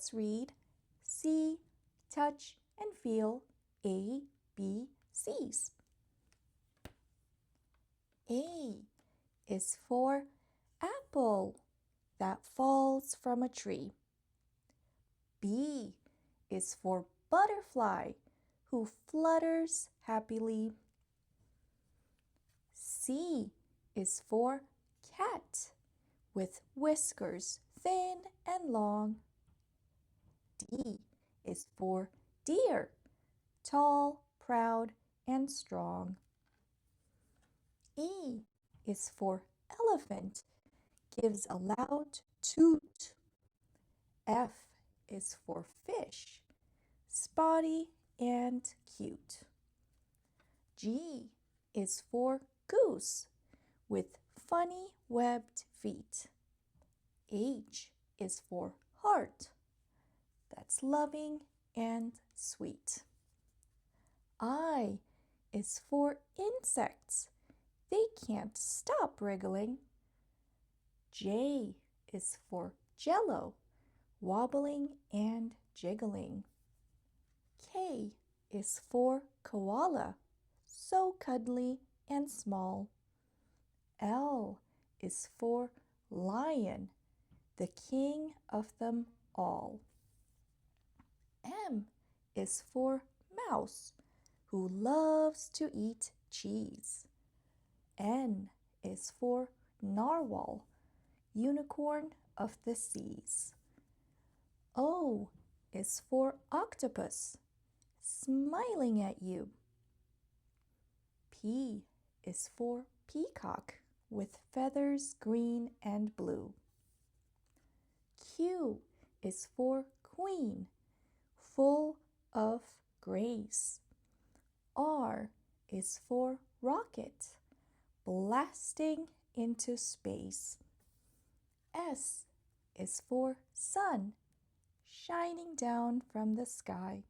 let's read see, touch, and feel A, B, C's. A is for apple that falls from a tree. B is for butterfly who flutters happily. C is for cat with whiskers thin and long. D is for deer, tall, proud, and strong. E is for elephant, gives a loud toot. F is for fish, spotty and cute. G is for goose with funny webbed feet. H is for heart, that's loving and sweet. I is for insects, they can't stop wriggling. J is for jello, wobbling and jiggling. K is for koala, so cuddly and small. L is for lion, the king of them all. M is for mouse, who loves to eat cheese. N is for narwhal, unicorn of the seas. O is for octopus, smiling at you. P is for peacock with feathers green and blue. Q is for queen, full of grace. R is for rocket, blasting into space. S is for sun, shining down from the sky.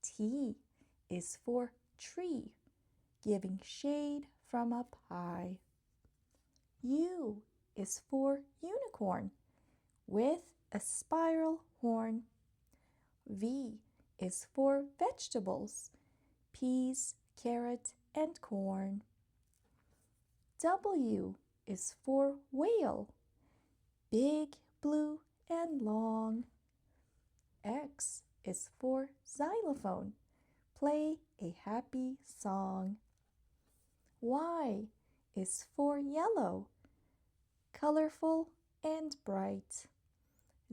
T is for tree, giving shade from up high. U is for unicorn, with a spiral horn. V is for vegetables, peas, carrot, and corn. W is for whale, big, blue, and long. X is for xylophone, play a happy song. Y is for yellow, colorful and bright.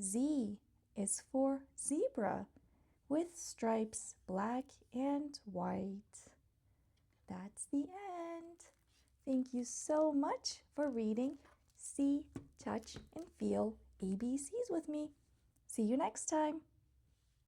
Z is for zebra, with stripes black and white. That's the end. Thank you so much for reading See, Touch, and Feel ABCs with me. See you next time.